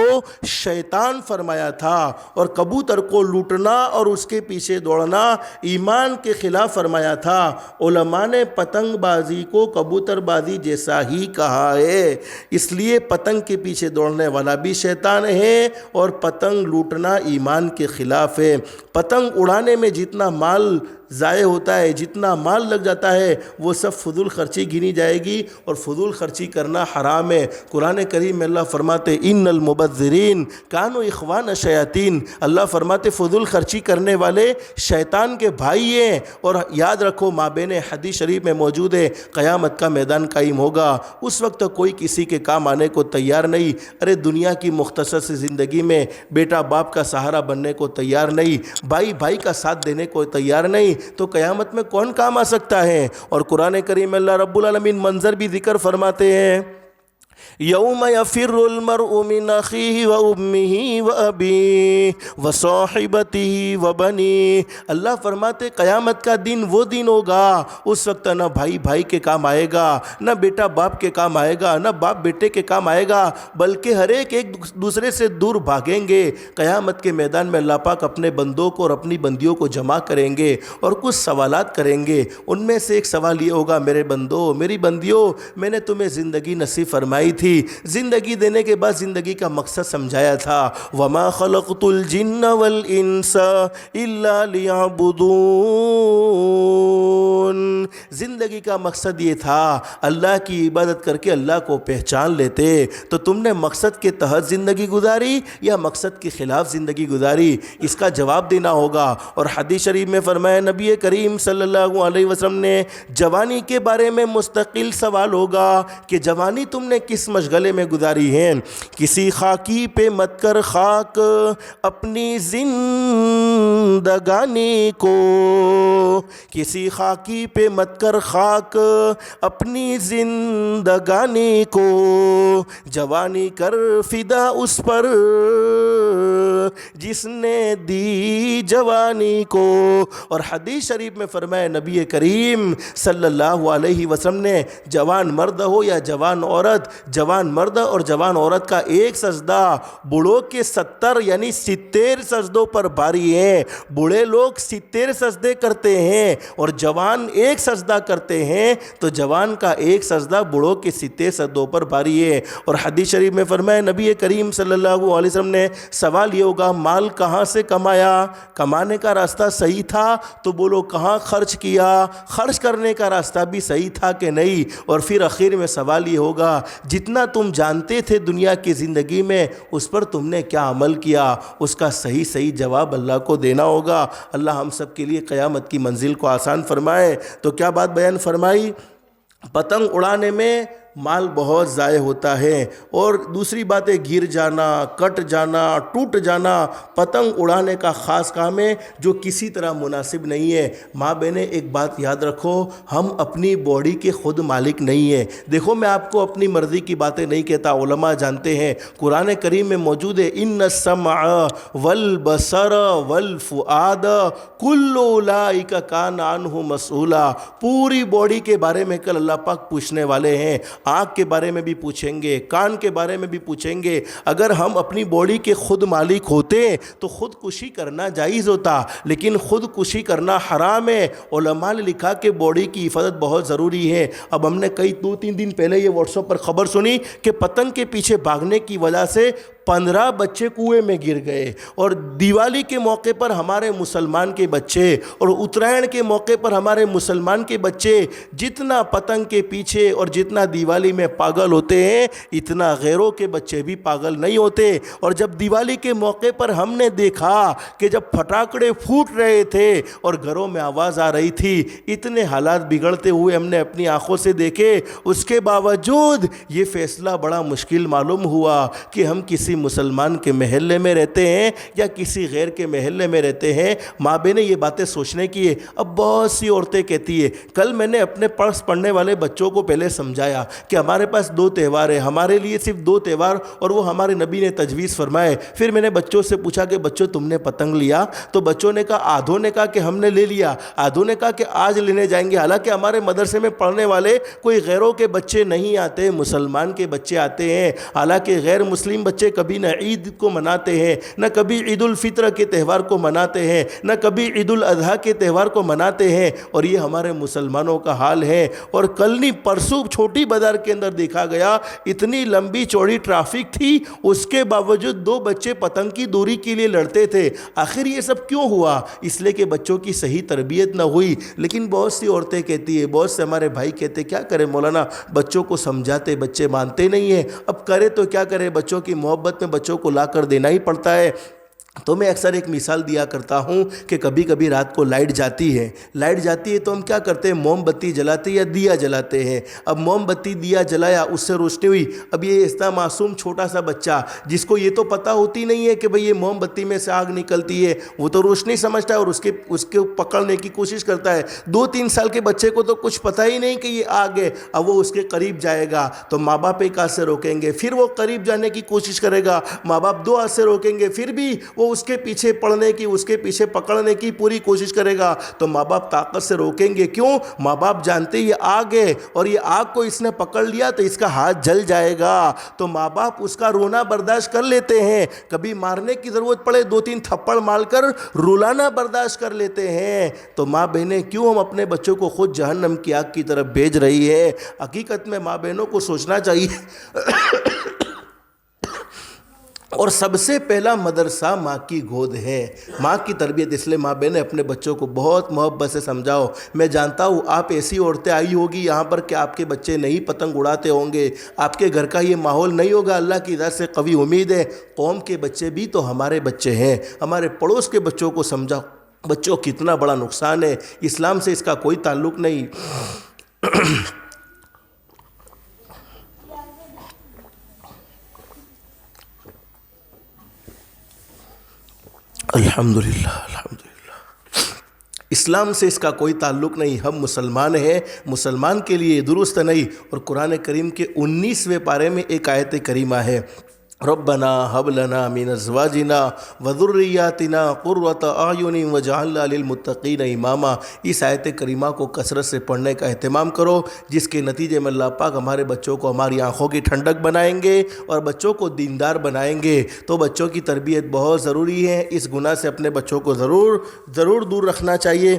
شیطان فرمایا تھا، اور کبوتر کو لوٹنا اور اس کے پیچھے دوڑنا ایمان کے خلاف فرمایا تھا۔ علماء نے پتنگ بازی کو کبوتر بازی جیسا ہی کہا ہے، اس لیے پتنگ کے پیچھے دوڑنے والا بھی شیطان ہے اور پتنگ لوٹنا ایمان کے خلاف ہے۔ پتنگ اڑانے میں جتنا مال ضائع ہوتا ہے، جتنا مال لگ جاتا ہے، وہ سب فضول خرچی گنی جائے گی، اور فضول خرچی کرنا حرام ہے۔ قرآن کریم میں اللہ فرماتے ان المبذرین کانوا اخوان الشیاطین، اللہ فرماتے فضول خرچی کرنے والے شیطان کے بھائی ہیں۔ اور یاد رکھو ماں بہن حدیث شریف میں موجود ہے، قیامت کا میدان قائم ہوگا، اس وقت کوئی کسی کے کام آنے کو تیار نہیں۔ ارے دنیا کی مختصر سی زندگی میں بیٹا باپ کا سہارا بننے کو تیار نہیں، بھائی بھائی کا ساتھ دینے کو تیار نہیں، تو قیامت میں کون کام آ سکتا ہے؟ اور قرآن کریم میں اللہ رب العالمین منظر بھی ذکر فرماتے ہیں، یوم یفر المرء من اخیہ و امہ و ابیہ و صاحبتہ و بنیہ، اللہ فرماتے قیامت کا دن وہ دن ہوگا، اس وقت نہ بھائی بھائی کے کام آئے گا، نہ بیٹا باپ کے کام آئے گا، نہ باپ بیٹے کے کام آئے گا، بلکہ ہر ایک دوسرے سے دور بھاگیں گے۔ قیامت کے میدان میں اللہ پاک اپنے بندوں کو اور اپنی بندیوں کو جمع کریں گے اور کچھ سوالات کریں گے۔ ان میں سے ایک سوال یہ ہوگا، میرے بندوں میری بندیوں، میں نے تمہیں زندگی نصیب فرمائی تھی، زندگی دینے کے بعد زندگی کا مقصد سمجھایا تھا، وَمَا خَلَقْتُ الْجِنَّ وَالْإِنسَ إِلَّا لِيَعْبُدُونَ، زندگی کا مقصد یہ تھا اللہ کی عبادت کر کے اللہ کو پہچان لیتے۔ تو تم نے مقصد کے تحت زندگی گزاری یا مقصد کے خلاف زندگی گزاری؟ اس کا جواب دینا ہوگا۔ اور حدیث شریف میں فرمایا نبی کریم صلی اللہ علیہ وسلم نے، جوانی کے بارے میں مستقل سوال ہوگا کہ جوانی تم نے کس مشغلے میں گزاری ہے؟ کسی خاکی پہ مت کر خاک اپنی زندگانی کو، کسی خاکی پہ مت کر خاک اپنی زندگانی کو، جوانی کر فدا اس پر جس نے دی جوانی کو۔ اور حدیث شریف میں فرمایا نبی کریم صلی اللہ علیہ وسلم نے، جوان مرد ہو یا جوان عورت، جوان مرد اور جوان عورت کا ایک سجدہ بوڑھوں کے 70 یعنی 70 سجدوں پر بھاری ہے۔ بوڑھے لوگ 70 سجدے کرتے ہیں اور جوان ایک سجدہ کرتے ہیں، تو جوان کا ایک سجدہ بوڑھوں کے 70 سجدوں پر بھاری ہے۔ اور حدیث شریف میں فرمایا نبی کریم صلی اللہ علیہ وسلم نے، سوال یہ ہوگا مال کہاں سے کمایا؟ کمانے کا راستہ صحیح تھا تو بولو کہاں خرچ کیا؟ خرچ کرنے کا راستہ بھی صحیح تھا کہ نہیں؟ اور پھر آخر میں سوال یہ ہوگا جتنا تم جانتے تھے دنیا کی زندگی میں اس پر تم نے کیا عمل کیا؟ اس کا صحیح جواب اللہ کو دینا ہوگا۔ اللہ ہم سب کے لیے قیامت کی منزل کو آسان فرمائے۔ تو کیا بات بیان فرمائی؟ پتنگ اڑانے میں مال بہت ضائع ہوتا ہے، اور دوسری بات ہے گر جانا، کٹ جانا، ٹوٹ جانا پتنگ اڑانے کا خاص کام ہے جو کسی طرح مناسب نہیں ہے۔ ماں بہنیں ایک بات یاد رکھو، ہم اپنی باڈی کے خود مالک نہیں ہیں۔ دیکھو میں آپ کو اپنی مرضی کی باتیں نہیں کہتا، علماء جانتے ہیں، قرآن کریم میں موجود ہے ان السمع والبصر والفؤاد کل اولئک کان عنہ مسئولا۔ پوری باڈی کے بارے میں کل اللہ پاک پوچھنے والے ہیں، آنکھ کے بارے میں بھی پوچھیں گے، کان کے بارے میں بھی پوچھیں گے۔ اگر ہم اپنی باڈی کے خود مالک ہوتے تو خودکشی کرنا جائز ہوتا، لیکن خودکشی کرنا حرام ہے۔ علماء نے لکھا کہ باڈی کی حفاظت بہت ضروری ہے۔ اب ہم نے 2-3 دن پہلے یہ واٹس ایپ پر خبر سنی کہ پتنگ کے پیچھے بھاگنے کی وجہ سے 15 بچے کنویں میں گر گئے، اور دیوالی کے موقع پر ہمارے مسلمان کے بچے اور اترائن کے موقع پر ہمارے مسلمان کے بچے جتنا پتنگ کے پیچھے اور جتنا دیوالی میں پاگل ہوتے ہیں اتنا غیروں کے بچے بھی پاگل نہیں ہوتے۔ اور جب دیوالی کے موقع پر ہم نے دیکھا کہ جب پھٹاکڑے پھوٹ رہے تھے اور گھروں میں آواز آ رہی تھی، اتنے حالات بگڑتے ہوئے ہم نے اپنی آنکھوں سے دیکھے، اس کے باوجود یہ فیصلہ بڑا مشکل معلوم ہوا کہ ہم کسی مسلمان کے محلے میں رہتے ہیں یا کسی غیر کے محلے میں رہتے ہیں۔ ماں بہنیں یہ باتیں سوچنے کی ہے۔ اب بہت سی عورتیں کہتی ہے، کل میں نے اپنے پڑھس پڑھنے والے بچوں کو پہلے سمجھایا کہ ہمارے پاس 2 تہوار ہیں، ہمارے لیے صرف 2 تہوار، اور وہ ہمارے نبی نے تجویز فرمائے۔ پھر میں نے بچوں سے پوچھا کہ بچوں تم نے پتنگ لیا؟ تو بچوں نے کہا، آدھوں نے کہا کہ ہم نے لے لیا، آدھوں نے کہا کہ آج لینے جائیں گے۔ حالانکہ ہمارے مدرسے میں پڑھنے والے کوئی غیروں کے بچے نہیں آتے، مسلمان کے بچے آتے ہیں۔ حالانکہ غیر مسلم بچے کبھی نہ عید کو مناتے ہیں، نہ کبھی عید الفطر کے تہوار کو مناتے ہیں، نہ کبھی عید الاضحیٰ کے تہوار کو مناتے ہیں، اور یہ ہمارے مسلمانوں کا حال ہے۔ اور کل نہیں پرسوں چھوٹی بازار کے اندر دیکھا گیا، اتنی لمبی چوڑی ٹریفک تھی، اس کے باوجود 2 بچے پتنگ کی دوری کے لیے لڑتے تھے۔ آخر یہ سب کیوں ہوا؟ اس لیے کہ بچوں کی صحیح تربیت نہ ہوئی۔ لیکن بہت سی عورتیں کہتی ہیں، بہت سے ہمارے بھائی کہتے کیا کرے مولانا، بچوں کو سمجھاتے بچے مانتے نہیں ہیں، اب کرے تو کیا کرے، بچوں کی محبت میں بچوں کو لا کر دینا ہی پڑتا ہے۔ تو میں اکثر ایک مثال دیا کرتا ہوں کہ کبھی کبھی رات کو لائٹ جاتی ہے تو ہم کیا کرتے ہیں، موم بتی جلاتے یا دیا جلاتے ہیں۔ اب موم بتی دیا جلایا، اس سے روشنی ہوئی۔ اب یہ اتنا معصوم چھوٹا سا بچہ جس کو یہ تو پتہ ہوتی نہیں ہے کہ بھئی یہ موم بتی میں سے آگ نکلتی ہے، وہ تو روشنی سمجھتا ہے اور اس کے پکڑنے کی کوشش کرتا ہے۔ 2-3 سال کے بچے کو تو کچھ پتہ ہی نہیں کہ یہ آگ ہے۔ اب وہ اس کے قریب جائے گا تو ماں باپ ایک ہاتھ سے روکیں گے، پھر وہ قریب جانے کی کوشش کرے گا، ماں باپ 2 ہاتھ سے روکیں گے، پھر بھی وہ اس کے پیچھے پڑنے کی، اس کے پیچھے پکڑنے کی پوری کوشش کرے گا، تو ماں باپ طاقت سے روکیں گے۔ کیوں؟ ماں باپ جانتے یہ آگ ہے، اور یہ آگ کو اس نے پکڑ لیا تو اس کا ہاتھ جل جائے گا، تو ماں باپ اس کا رونا برداشت کر لیتے ہیں۔ کبھی مارنے کی ضرورت پڑے 2-3 تھپڑ مار کر رلانا برداشت کر لیتے ہیں۔ تو ماں بہنیں کیوں ہم اپنے بچوں کو خود جہنم کی آگ کی طرف بھیج رہی ہے؟ حقیقت میں ماں بہنوں کو سوچنا چاہیے۔ اور سب سے پہلا مدرسہ ماں کی گود ہے، ماں کی تربیت۔ اس لیے ماں بہنیں اپنے بچوں کو بہت محبت سے سمجھاؤ۔ میں جانتا ہوں آپ ایسی عورتیں آئی ہوگی یہاں پر کہ آپ کے بچے نہیں پتنگ اڑاتے ہوں گے، آپ کے گھر کا یہ ماحول نہیں ہوگا۔ اللہ کی ذات سے قوی امید ہے قوم کے بچے بھی تو ہمارے بچے ہیں، ہمارے پڑوس کے بچوں کو سمجھاؤ۔ بچوں کتنا بڑا نقصان ہے، اسلام سے اس کا کوئی تعلق نہیں۔ الحمدللہ الحمدللہ، اسلام سے اس کا کوئی تعلق نہیں۔ ہم مسلمان ہیں، مسلمان کے لیے درست نہیں۔ اور قرآن کریم کے 19ویں پارے میں ایک آیت کریمہ ہے، ربنا هب لنا من ازواجنا وذرياتنا قرۃ اعین واجعلنا للمتقین اماما۔ اس آیت کریمہ کو کثرت سے پڑھنے کا اہتمام کرو، جس کے نتیجے میں اللہ پاک ہمارے بچوں کو ہماری آنکھوں کی ٹھنڈک بنائیں گے اور بچوں کو دیندار بنائیں گے۔ تو بچوں کی تربیت بہت ضروری ہے، اس گناہ سے اپنے بچوں کو ضرور دور رکھنا چاہیے۔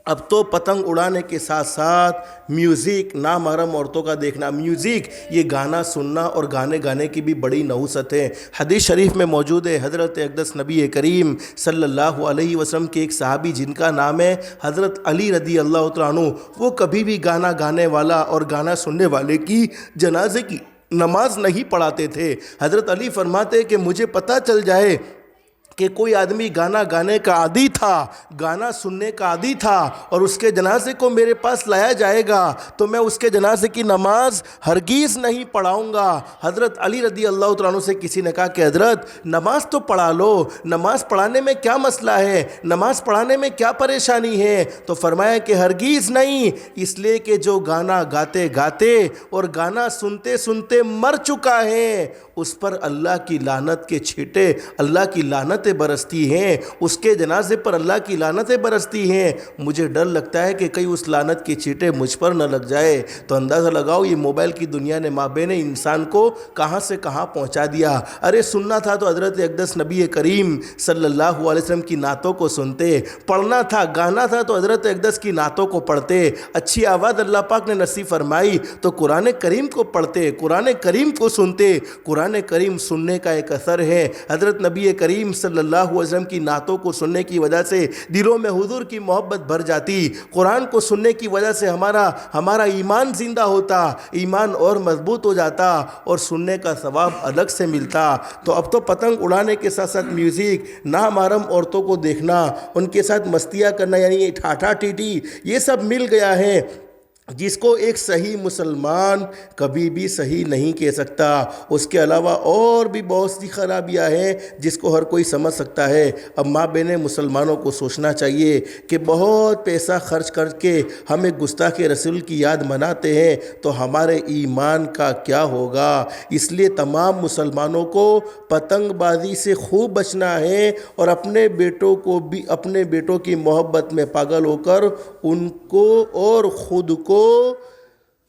اب تو پتنگ اڑانے کے ساتھ ساتھ میوزک، نامحرم عورتوں کا دیکھنا، میوزک، یہ گانا سننا اور گانے گانے کی بھی بڑی نحوست ہے۔ حدیث شریف میں موجود ہے، حضرت اقدس نبی کریم صلی اللہ علیہ وسلم کے ایک صحابی جن کا نام ہے حضرت علی رضی اللہ تعالیٰ عنہ، وہ کبھی بھی گانا گانے والا اور گانا سننے والے کی جنازے کی نماز نہیں پڑھاتے تھے۔ حضرت علی فرماتے کہ مجھے پتہ چل جائے کہ کوئی آدمی گانا گانے کا عادی تھا، گانا سننے کا عادی تھا، اور اس کے جنازے کو میرے پاس لایا جائے گا تو میں اس کے جنازے کی نماز ہرگز نہیں پڑھاؤں گا۔ حضرت علی رضی اللہ تعالیٰ عنہ سے کسی نے کہا کہ حضرت نماز تو پڑھا لو، نماز پڑھانے میں کیا مسئلہ ہے، نماز پڑھانے میں کیا پریشانی ہے؟ تو فرمایا کہ ہرگز نہیں، اس لیے کہ جو گانا گاتے گاتے اور گانا سنتے سنتے مر چکا ہے، اس پر اللہ کی لعنت کے چھینٹے، اللہ کی لعنت برستی ہیں، اس کے جنازے پر اللہ کی لعنتیں برستی ہیں۔ مجھے ڈر لگتا ہے کہ کہیں اس لعنت کی چیٹیں مجھ پر نہ لگ جائے۔ تو اندازہ لگاؤ یہ موبائل کی دنیا نے مابین انسان کو کہاں سے کہاں پہنچا دیا۔ ارے سننا تھا تو حضرت اقدس نبی کریم صلی اللہ علیہ وسلم کی نعتوں کو سنتے، پڑھنا تھا، گانا تھا تو حضرت اقدس کی نعتوں کو پڑھتے، اچھی آواز اللہ پاک نے نصیب فرمائی تو قرآن کریم کو پڑھتے، قرآن کریم کو سنتے۔ قرآن کریم سننے کا ایک اثر ہے، حضرت نبی کریم صلی اللہ علیہ وسلم کی نعتوں کو سننے کی وجہ سے دلوں میں حضور کی محبت بھر جاتی، قرآن کو سننے کی وجہ سے ہمارا ایمان زندہ ہوتا، ایمان اور مضبوط ہو جاتا اور سننے کا ثواب الگ سے ملتا۔ تو اب تو پتنگ اڑانے کے ساتھ ساتھ میوزک، نامحرم عورتوں کو دیکھنا، ان کے ساتھ مستیاں کرنا، یعنی ٹھاٹھا ٹیٹی، یہ سب مل گیا ہے، جس کو ایک صحیح مسلمان کبھی بھی صحیح نہیں کہہ سکتا۔ اس کے علاوہ اور بھی بہت سی خرابیاں ہیں جس کو ہر کوئی سمجھ سکتا ہے۔ اب ماں بہن مسلمانوں کو سوچنا چاہیے کہ بہت پیسہ خرچ کر کے ہم ایک گستاخ رسول کی یاد مناتے ہیں تو ہمارے ایمان کا کیا ہوگا۔ اس لیے تمام مسلمانوں کو پتنگ بازی سے خوب بچنا ہے اور اپنے بیٹوں کو بھی اپنے بیٹوں کی محبت میں پاگل ہو کر ان کو اور خود کو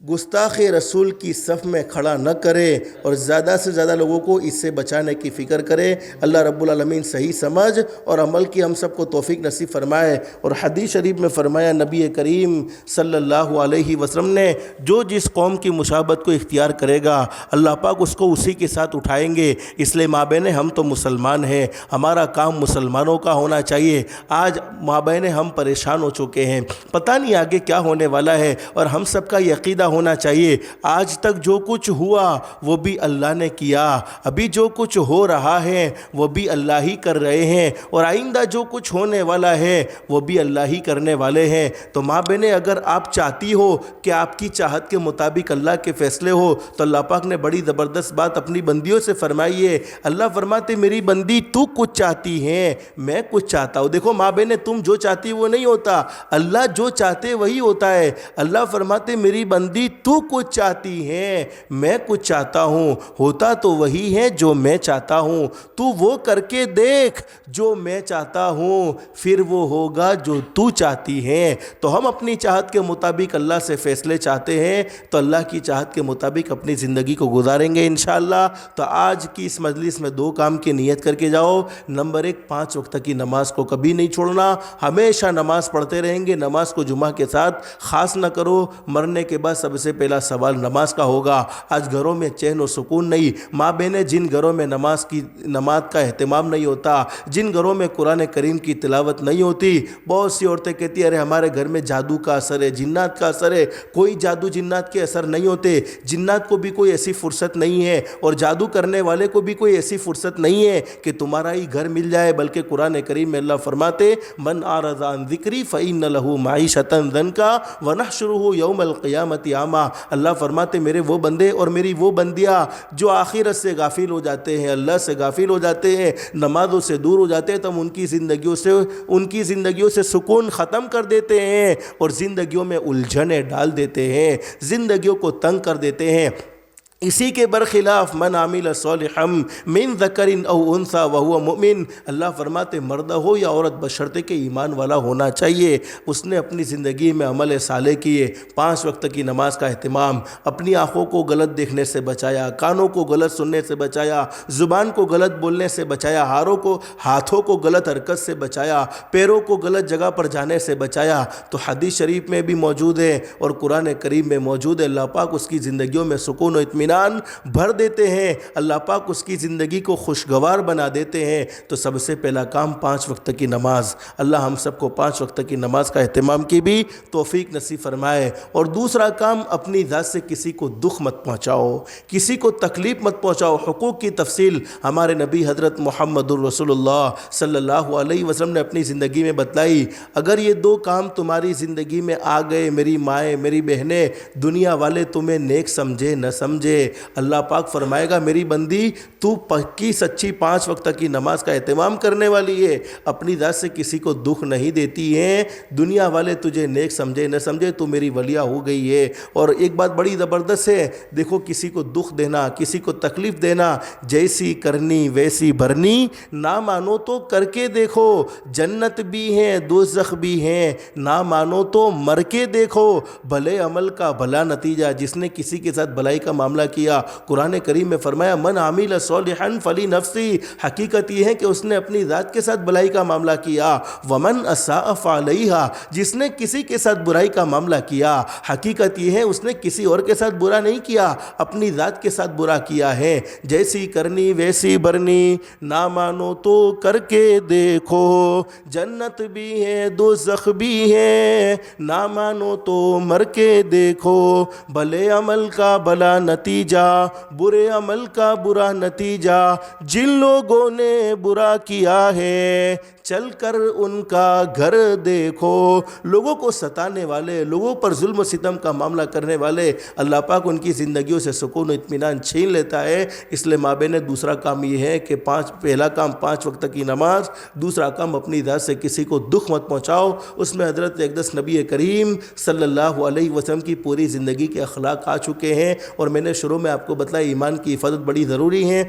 گستاخ رسول کی صف میں کھڑا نہ کرے اور زیادہ سے زیادہ لوگوں کو اس سے بچانے کی فکر کرے۔ اللہ رب العالمین صحیح سمجھ اور عمل کی ہم سب کو توفیق نصیب فرمائے۔ اور حدیث شریف میں فرمایا نبی کریم صلی اللہ علیہ وسلم نے جو جس قوم کی مشابہت کو اختیار کرے گا اللہ پاک اس کو اسی کے ساتھ اٹھائیں گے۔ اس لیے ماں بہنیں ہم تو مسلمان ہیں، ہمارا کام مسلمانوں کا ہونا چاہیے۔ آج ماں بہنیں ہم پریشان ہو چکے ہیں، پتہ نہیں آگے کیا ہونے والا ہے، اور ہم سب کا عقیدہ ہونا چاہیے آج تک جو کچھ ہوا وہ بھی اللہ نے کیا، ابھی جو کچھ ہو رہا ہے وہ بھی اللہ ہی کر رہے ہیں، اور آئندہ جو کچھ ہونے والا ہے وہ بھی اللہ ہی کرنے والے ہیں۔ تو ماں بہنیں اگر آپ چاہتی ہو کہ آپ کی چاہت کے مطابق اللہ کے فیصلے ہو تو اللہ پاک نے بڑی زبردست بات اپنی بندیوں سے فرمائی ہے۔ اللہ فرماتے میری بندی تو کچھ چاہتی ہے میں کچھ چاہتا ہوں۔ دیکھو ماں بہنیں تم جو چاہتی وہ نہیں ہوتا، اللہ جو چاہتے وہی ہوتا ہے۔ اللہ فرماتے میری بندی تو کچھ چاہتی ہے میں کچھ چاہتا ہوں، ہوتا تو وہی ہے جو میں چاہتا ہوں، تو وہ کر کے دیکھ جو میں چاہتا ہوں پھر وہ ہوگا جو تو چاہتی ہے۔ تو ہم اپنی چاہت کے مطابق اللہ سے فیصلے چاہتے ہیں تو اللہ کی چاہت کے مطابق اپنی زندگی کو گزاریں گے انشاءاللہ۔ تو آج کی اس مجلس میں 2 کام کی نیت کر کے جاؤ۔ نمبر 1، 5 وقت کی نماز کو کبھی نہیں چھوڑنا، ہمیشہ نماز پڑھتے رہیں گے، نماز کو جمعہ کے ساتھ خاص نہ کرو۔ مرنے کے بعد سب سے پہلا سوال نماز کا ہوگا۔ آج گھروں میں چین و سکون نہیں، ماں بہنیں جن گھروں میں نماز کا اہتمام نہیں ہوتا، جن گھروں میں قرآن کریم کی تلاوت نہیں ہوتی، بہت سی عورتیں کہتی ہیں ارے ہمارے گھر میں جادو کا اثر ہے، جنات کا اثر ہے۔ کوئی جادو جنات کے اثر نہیں ہوتے، جنات کو بھی کوئی ایسی فرصت نہیں ہے اور جادو کرنے والے کو بھی کوئی ایسی فرصت نہیں ہے کہ تمہارا ہی گھر مل جائے، بلکہ قرآن کریم میں اللہ فرماتے من اعرض عن ذکری فإن له معیشۃ ضنکا ونحشرہ یوم القیامۃ اعمیٰ۔ اللہ فرماتے میرے وہ بندے اور میری وہ بندیاں جو آخرت سے غافل ہو جاتے ہیں، اللہ سے غافل ہو جاتے ہیں، نمازوں سے دور ہو جاتے ہیں، تو ہم ان کی زندگیوں سے سکون ختم کر دیتے ہیں اور زندگیوں میں الجھنیں ڈال دیتے ہیں، زندگیوں کو تنگ کر دیتے ہیں۔ اسی کے برخلاف من عامل صالحا من ذکر او انثی وہو مؤمن، اللہ فرماتے مرد ہو یا عورت بشرطے کہ ایمان والا ہونا چاہیے، اس نے اپنی زندگی میں عمل صالح کیے، 5 وقت کی نماز کا اہتمام، اپنی آنکھوں کو غلط دیکھنے سے بچایا، کانوں کو غلط سننے سے بچایا، زبان کو غلط بولنے سے بچایا، ہاتھوں کو غلط حرکت سے بچایا، پیروں کو غلط جگہ پر جانے سے بچایا، تو حدیث شریف میں بھی موجود ہے اور قرآن کریم میں موجود ہے، اللہ پاک اس کی زندگیوں میں سکون و اطمینان بھر دیتے ہیں، اللہ پاک اس کی زندگی کو خوشگوار بنا دیتے ہیں۔ تو سب سے پہلا کام 5 وقت کی نماز، اللہ ہم سب کو 5 وقت کی نماز کا اہتمام کی بھی توفیق نصیب فرمائے۔ اور دوسرا کام، اپنی ذات سے کسی کو دکھ مت پہنچاؤ، کسی کو تکلیف مت پہنچاؤ۔ حقوق کی تفصیل ہمارے نبی حضرت محمد الرسول اللہ صلی اللہ علیہ وسلم نے اپنی زندگی میں بتلائی۔ اگر یہ 2 کام تمہاری زندگی میں آ گئے، میری مائیں، میری بہنیں، دنیا والے تمہیں نیک سمجھے نہ سمجھے، اللہ پاک فرمائے گا میری بندی تو پکی سچی 5 وقت کی نماز کا اہتمام کرنے والی ہے، اپنی ذات سے کسی کو دکھ نہیں دیتی ہے، دنیا والے تجھے نیک سمجھے نہ سمجھے تو میری ولیہ ہو گئی ہے۔ اور ایک بات بڑی زبردست ہے، دیکھو کسی کو دکھ دینا، کسی کو تکلیف دینا، جیسی کرنی ویسی بھرنی، نہ مانو تو کر کے دیکھو، جنت بھی ہے دوزخ بھی ہے، نہ مانو تو مر کے دیکھو، بھلے عمل کا بھلا نتیجہ۔ جس نے کسی کے ساتھ بھلائی کا معاملہ کیا، قرآن کریم میں فرمایا من عامل صالحا فلنفسہ، حقیقت یہ ہے کہ اس نے اپنی ذات کے ساتھ بھلائی کا معاملہ کیا، ومن اساء فعلیہا، جس نے کسی کے ساتھ برائی کا معاملہ کیا، حقیقت یہ ہے اس نے کسی اور کے ساتھ برا نہیں کیا، اپنی ذات کے ساتھ برا کیا ہے۔ جیسی کرنی ویسی بھرنی، نہ مانو تو کر کے دیکھو، جنت بھی ہے دوزخ بھی ہے، نہ مانو تو مر کے دیکھو، بھلے عمل کا بھلا نتیجہ، برے عمل کا برا نتیجہ، جن لوگوں نے برا کیا ہے چل کر ان کا گھر دیکھو۔ لوگوں کو ستانے والے، لوگوں پر ظلم و ستم کا معاملہ کرنے والے، اللہ پاک ان کی زندگیوں سے سکون و اطمینان چھین لیتا ہے۔ اس لیے مابین دوسرا کام یہ ہے کہ پہلا کام 5 وقت کی نماز، دوسرا کام اپنی ذات سے کسی کو دکھ مت پہنچاؤ۔ اس میں حضرت اقدس نبی کریم صلی اللہ علیہ وسلم کی پوری زندگی کے اخلاق آ چکے ہیں، اور میں نے شروع میں آپ کو بتلایا ایمان کی حفاظت بڑی ضروری ہے۔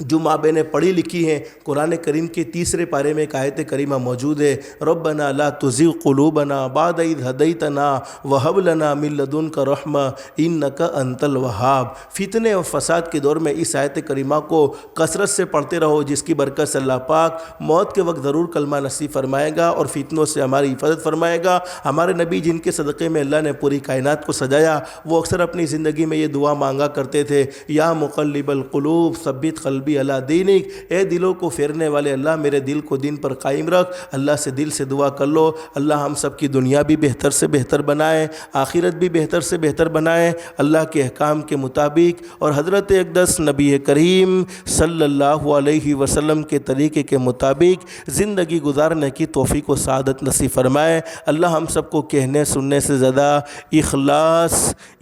جو ماں بہنیں پڑھی لکھی ہیں، قرآن کریم کے 3 پارے میں ایک آیت کریمہ موجود ہے، ربنا لا تزغ قلوبنا بعد اذ ہدیتنا وہب لنا من لدنک رحمہ انک انت الوہاب۔ فتنے اور فساد کے دور میں اس آیت کریمہ کو کثرت سے پڑھتے رہو، جس کی برکت سے اللہ پاک موت کے وقت ضرور کلمہ نصیب فرمائے گا اور فتنوں سے ہماری حفاظت فرمائے گا۔ ہمارے نبی جن کے صدقے میں اللہ نے پوری کائنات کو سجایا، وہ اکثر اپنی زندگی میں یہ دعا مانگا کرتے تھے، یا مقلب القلوب ثبت قلبی علی دینک، اے دلوں کو پھیرنے والے اللہ میرے دل کو دین پر قائم رکھ۔ اللہ سے دل سے دعا کر لو، اللہ ہم سب کی دنیا بھی بہتر سے بہتر بنائے، آخرت بھی بہتر سے بہتر بنائے، اللہ کے احکام کے مطابق اور حضرت اقدس نبی کریم صلی اللہ علیہ وسلم کے طریقے کے مطابق زندگی گزارنے کی توفیق و سعادت نصیب فرمائے۔ اللہ ہم سب کو کہنے سننے سے زیادہ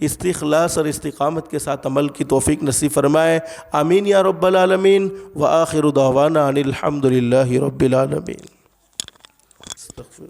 استخلاص اور استقامت کے ساتھ عمل کی توفیق نصیب فرمائے، آمین یا رب العالمین۔ وآخر دعوانا ان الحمد للہ رب العالمین۔ استغفر